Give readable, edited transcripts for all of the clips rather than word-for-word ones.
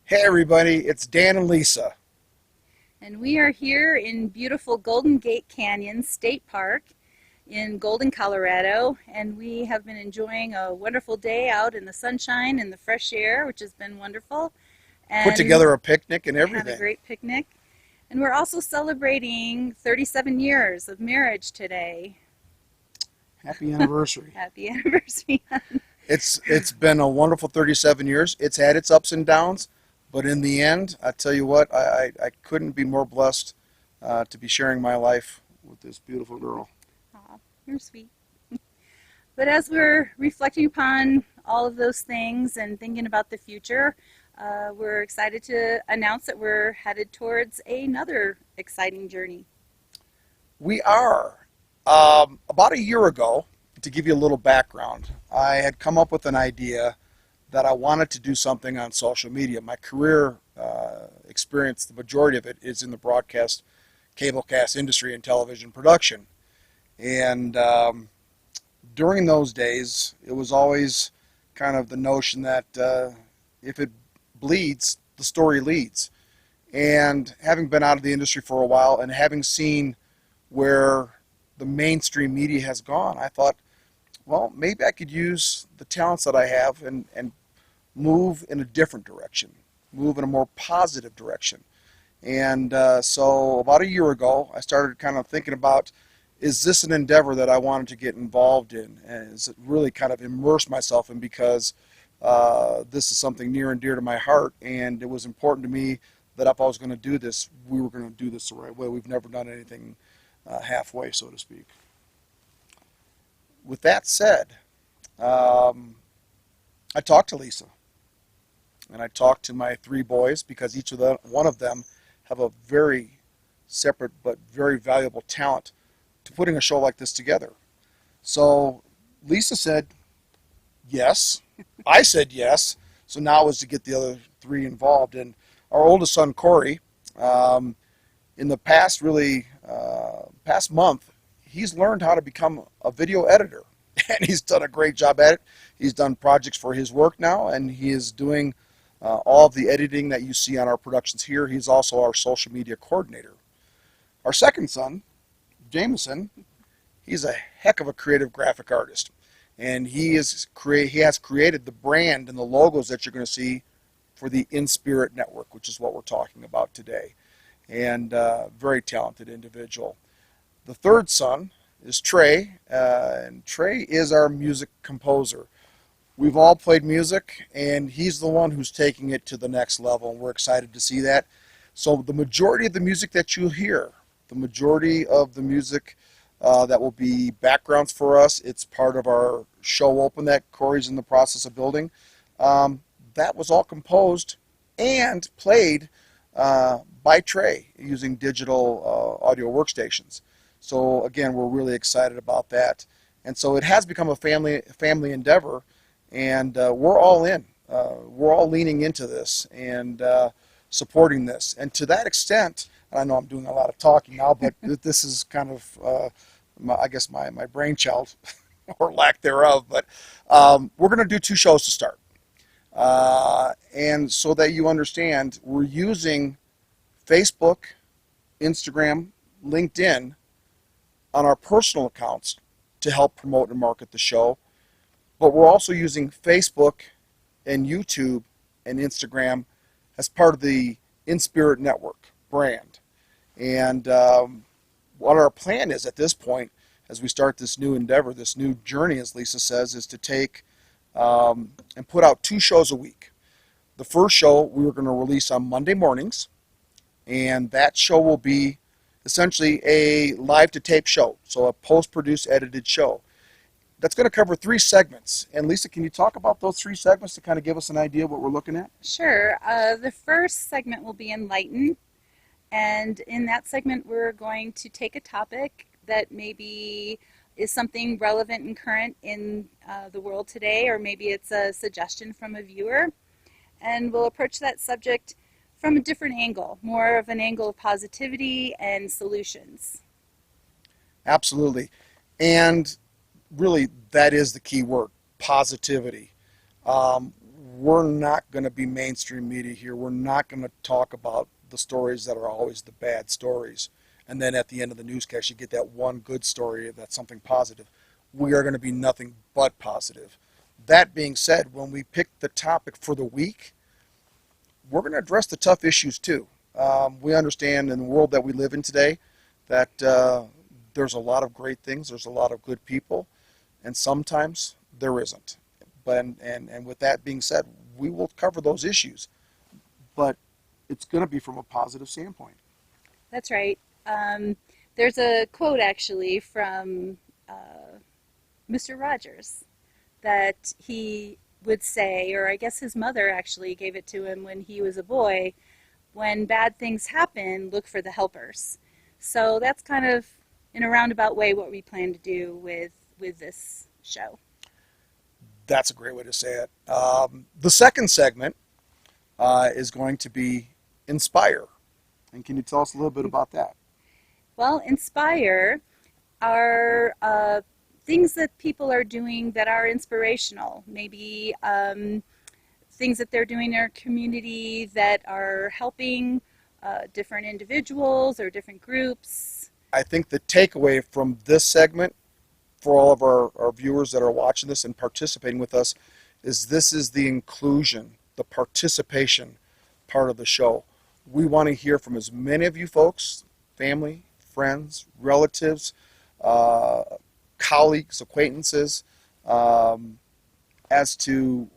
Hey everybody, it's Dan and Lisa. And we are here in beautiful Golden Gate Canyon State Park in Golden, Colorado. And we have been enjoying a wonderful day out in the sunshine and the fresh air, which has been wonderful. Put And together a picnic and had a everything. great picnic. And we're also celebrating 37 years of marriage today. Happy anniversary. Happy anniversary. It's been a wonderful 37 years. It's had its ups and downs, but in the end, I tell you what, I couldn't be more blessed to be sharing my life with this beautiful girl. Aw, you're sweet. But as we're reflecting upon all of those things and thinking about the future, we're excited to announce that we're headed towards another exciting journey. We are. About a year ago, to give you a little background, I had come up with an idea that I wanted to do something on social media. My career experience, the majority of it, is in the broadcast, cablecast industry and television production. And during those days, it was always kind of the notion that if it bleeds, the story leads. And having been out of the industry for a while and having seen where the mainstream media has gone, I thought, well, maybe I could use the talents that I have and move in a different direction, move in a more positive direction. And so about a year ago, I started kind of thinking about, is this an endeavor that I wanted to get involved in? And is it really kind of immerse myself in, because this is something near and dear to my heart, and it was important to me that if I was going to do this, we were going to do this the right way. We've never done anything halfway, so to speak. With that said, um, I talked to Lisa, and I talked to my three boys, because each of them, one of them, have a very separate but very valuable talent to putting a show like this together. So Lisa said yes. I said yes. So now it was to get the other three involved. And our oldest son, Corey, um, in the past month, he's learned how to become a video editor. And he's done a great job at it. He's done projects for his work now, and he is doing all of the editing that you see on our productions here. He's also our social media coordinator. Our second son, Jameson, he's a heck of a creative graphic artist, and he has created the brand and the logos that you're going to see for the Inspirit network, which is what we're talking about today. And very talented individual. The third son is Trey, and Trey is our music composer. We've all played music, and he's the one who's taking it to the next level, and we're excited to see that. So the majority of the music that you'll hear, the majority of the music that will be backgrounds for us, it's part of our show open that Corey's in the process of building. That was all composed and played by Trey using digital audio workstations. So again, we're really excited about that. And so it has become a family endeavor, and we're all in. We're all leaning into this and supporting this. And to that extent, and I know I'm doing a lot of talking now, but this is kind of, I guess, my brainchild, or lack thereof. But we're going to do two shows to start. And so that you understand, we're using Facebook, Instagram, LinkedIn on our personal accounts to help promote and market the show. But we're also using Facebook and YouTube and Instagram as part of the Inspirit Network brand. And what our plan is at this point, as we start this new endeavor, this new journey, as Lisa says, is to take and put out two shows a week. The first show we were going to release on Monday mornings, and that show will be essentially a live-to-tape show, so a post-produced, edited show. That's going to cover three segments. And Lisa, can you talk about those three segments to kind of give us an idea of what we're looking at? Sure. The first segment will be Enlighten. And in that segment, we're going to take a topic that maybe is something relevant and current in the world today, or maybe it's a suggestion from a viewer. And we'll approach that subject from a different angle, more of an angle of positivity and solutions. Absolutely. And really, that is the key word, positivity. we're not going to be mainstream media here. We're not going to talk about the stories that are always the bad stories. And then at the end of the newscast, you get that one good story that's something positive. We are going to be nothing but positive. That being said, when we pick the topic for the week, we're going to address the tough issues too. We understand in the world that we live in today that there's a lot of great things, there's a lot of good people, and sometimes there isn't. But and with that being said, we will cover those issues, but it's going to be from a positive standpoint. That's right. There's a quote actually from Mr. Rogers that he would say, or I guess his mother actually gave it to him when he was a boy, when bad things happen, look for the helpers. So that's kind of, in a roundabout way, what we plan to do with this show. That's a great way to say it. The second segment is going to be Inspire. And can you tell us a little bit about that? Well, Inspire are things that people are doing that are inspirational. Maybe things that they're doing in their community that are helping different individuals or different groups. I think the takeaway from this segment for all of our viewers that are watching this and participating with us is this is the inclusion, the participation part of the show. We want to hear from as many of you folks, family, friends, relatives, colleagues, acquaintances, as to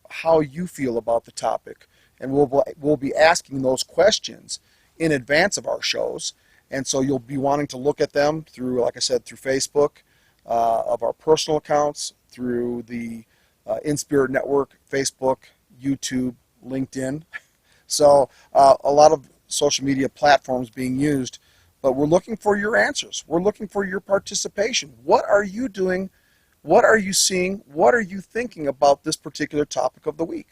how you feel about the topic. And we'll be asking those questions in advance of our shows. And so you'll be wanting to look at them through, like I said, through Facebook, of our personal accounts, through the Inspirit Network, Facebook, YouTube, LinkedIn. So a lot of social media platforms being used, but we're looking for your answers. We're looking for your participation. What are you doing? What are you seeing? What are you thinking about this particular topic of the week?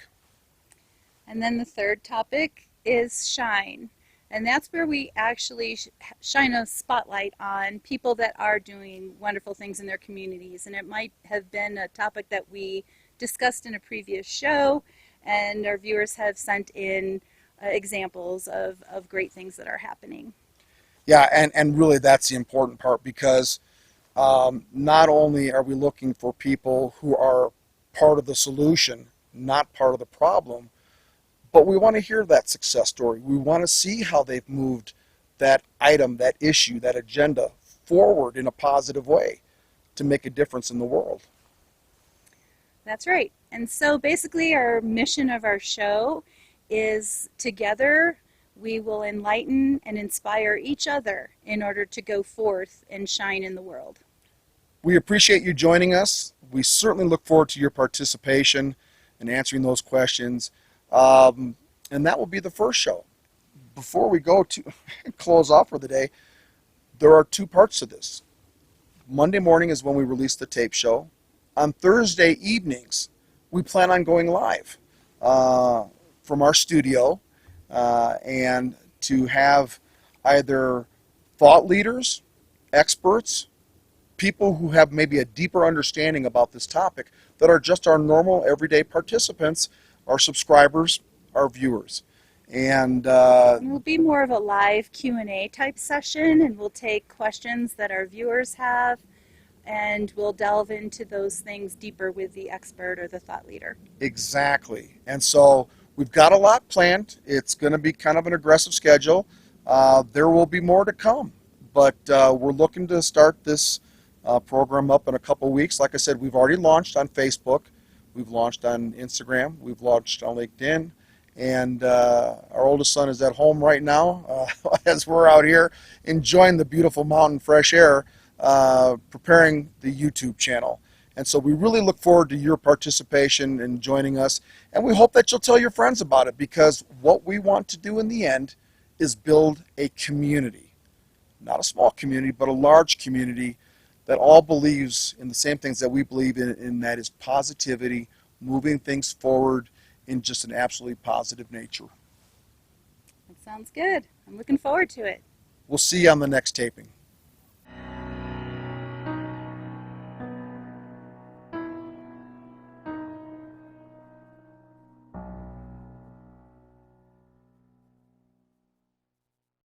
And then the third topic is shine. And that's where we actually shine a spotlight on people that are doing wonderful things in their communities. And it might have been a topic that we discussed in a previous show, and our viewers have sent in examples of great things that are happening. Yeah, and really that's the important part, because not only are we looking for people who are part of the solution, not part of the problem, but we want to hear that success story. We want to see how they've moved that item, that issue, that agenda forward in a positive way to make a difference in the world. That's right. And so basically our mission of our show is together we will enlighten and inspire each other in order to go forth and shine in the world. We appreciate you joining us. We certainly look forward to your participation and answering those questions. And that will be the first show. Before we go to close off for the day, there are two parts to this. Monday morning is when we release the tape show. On Thursday evenings, we plan on going live from our studio and to have either thought leaders, experts, people who have maybe a deeper understanding about this topic that are just our normal everyday participants, our subscribers, our viewers. And it will be more of a live Q&A type session, and we'll take questions that our viewers have, and we'll delve into those things deeper with the expert or the thought leader. Exactly. And so we've got a lot planned. It's going to be kind of an aggressive schedule. There will be more to come, but we're looking to start this program up in a couple weeks. Like I said, we've already launched on Facebook. We've launched on Instagram. We've launched on LinkedIn. And our oldest son is at home right now as we're out here enjoying the beautiful mountain fresh air, preparing the YouTube channel. And so we really look forward to your participation and joining us. And we hope that you'll tell your friends about it, because what we want to do in the end is build a community. Not a small community, but a large community that all believes in the same things that we believe in, and that is positivity, moving things forward in just an absolutely positive nature. That sounds good. I'm looking forward to it. We'll see you on the next taping.